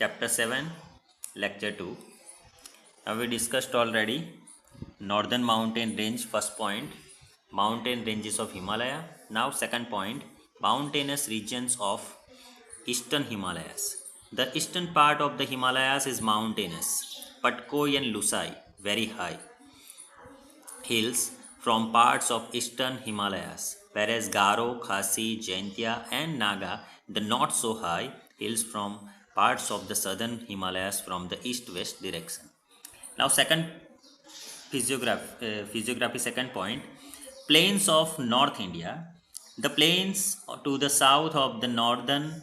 Chapter 7, Lecture 2. Now we discussed already Northern Mountain Range, first point, mountain ranges of Himalaya. Now, second point, mountainous regions of Eastern Himalayas. The eastern part of the Himalayas is mountainous, Patkoi and Lusai, very high hills from parts of eastern Himalayas, whereas Garo, Khasi, Jaintia, and Naga, the not so high hills from parts of the southern Himalayas from the east west direction. Now, second physiography, second point, plains of North India. The plains to the south of the northern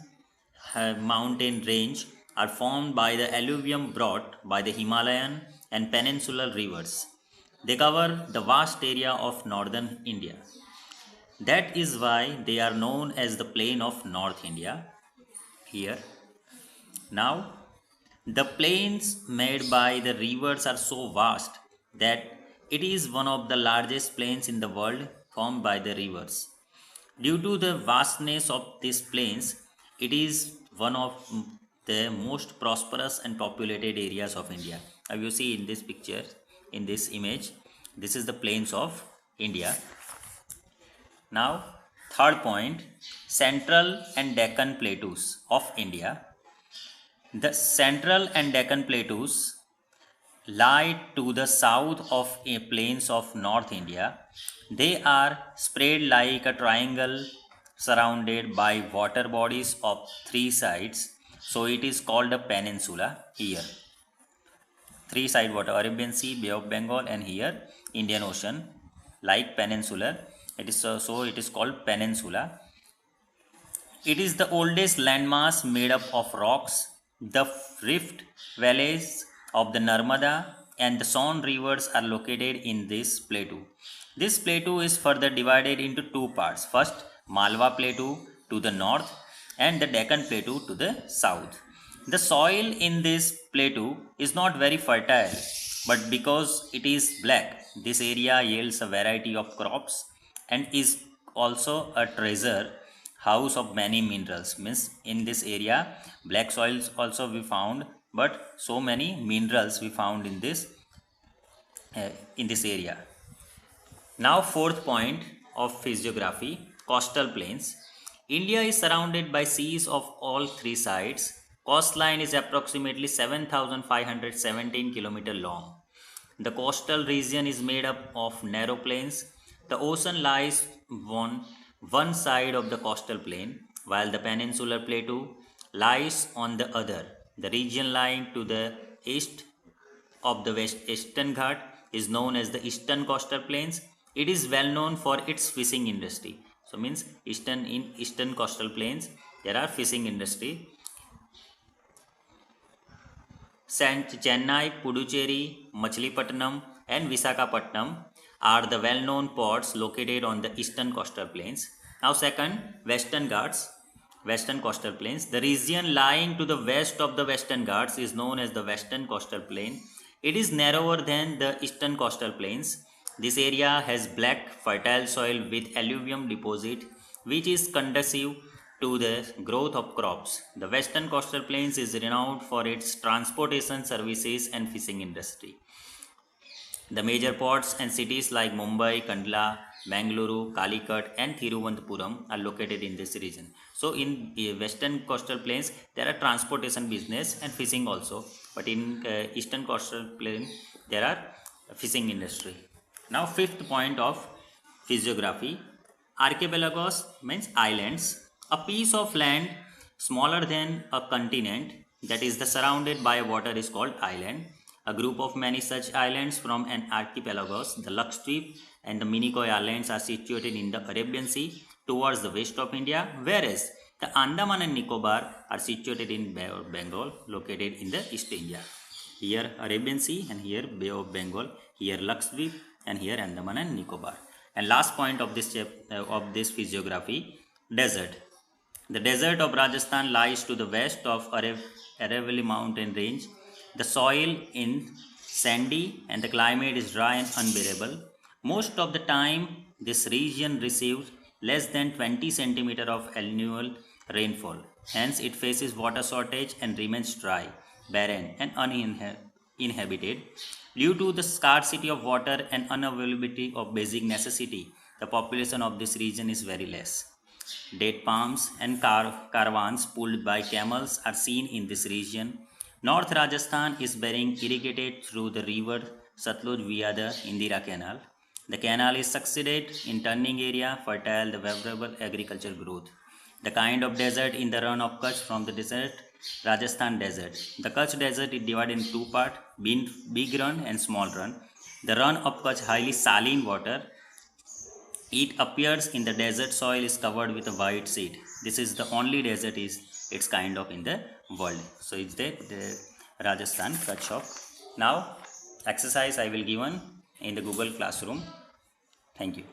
mountain range are formed by the alluvium brought by the Himalayan and peninsular rivers. They cover the vast area of northern India. That is why they are known as the plain of North India. Here, now, the plains made by the rivers are so vast that it is one of the largest plains in the world formed by the rivers. Due to the vastness of these plains, it is one of the most prosperous and populated areas of India. Now you see in this picture, in this image, this is the plains of India. Now, third point, Central and Deccan Plateaus of India. The Central and Deccan Plateaus lie to the south of a plains of North India. They are spread like a triangle surrounded by water bodies of three sides. So it is called a peninsula here. Three side water, Arabian Sea, Bay of Bengal, and here Indian Ocean, like peninsular. It is so it is called peninsula. It is the oldest landmass made up of rocks. The rift valleys of the Narmada and the Son rivers are located in this plateau. This plateau is further divided into two parts. First, Malwa Plateau to the north and the Deccan Plateau to the south. The soil in this plateau is not very fertile, but because it is black, this area yields a variety of crops and is also a treasure house of many minerals. Means in this area black soils also we found, but so many minerals we found in this area. Now, fourth point of physiography, coastal plains. India is surrounded by seas of all three sides. Coastline is approximately 7,517 km long. The coastal region is made up of narrow plains. The ocean lies on one side of the coastal plain, while the peninsular plateau lies on the other. The region lying to the east of the Eastern Ghat is known as the Eastern Coastal Plains. It is well known for its fishing industry. So means Eastern Coastal Plains there are fishing industry. Chennai, Puducherry, Machilipatnam and Visakhapatnam are the well-known ports located on the Eastern Coastal Plains. Now second, Western Ghats, Western Coastal Plains. The region lying to the west of the Western Ghats is known as the Western Coastal Plain. It is narrower than the Eastern Coastal Plains. This area has black fertile soil with alluvium deposit which is conducive to the growth of crops. The Western Coastal Plains is renowned for its transportation services and fishing industry. The major ports and cities like Mumbai, Kandla, Mangaluru, Calicut and Thiruvananthapuram are located in this region. So in Western Coastal Plains there are transportation business and fishing also, but in Eastern Coastal Plain there are fishing industry. Now fifth point of physiography, archipelagos means islands. A piece of land smaller than a continent that is the surrounded by water is called island. A group of many such islands from an archipelagos, the Lakshadweep and the Minicoy Islands are situated in the Arabian Sea towards the west of India, whereas the Andaman and Nicobar are situated in Bay of Bengal, located in the East India. Here Arabian Sea and here Bay of Bengal, here Lakshadweep and here Andaman and Nicobar. And last point of this physiography, desert. The desert of Rajasthan lies to the west of Aravalli mountain range. The soil is sandy and the climate is dry and unbearable. Most of the time, this region receives less than 20 centimeter of annual rainfall. Hence, it faces water shortage and remains dry, barren, and uninhabited. Due to the scarcity of water and unavailability of basic necessity, the population of this region is very less. Date palms and caravans pulled by camels are seen in this region. North Rajasthan is being irrigated through the river Satluj via the Indira Canal. The canal is succeeded in turning area fertile the favorable agricultural growth. The kind of desert in the run of Kutch from the desert, Rajasthan desert. The Kutch desert is divided in two parts, big run and small run. The run of Kutch highly saline water. It appears in the desert soil is covered with a white seed. This is the only desert is its kind of in the world. So it's the Rajasthan Kutch of. Now exercise I will given in the Google Classroom. Thank you.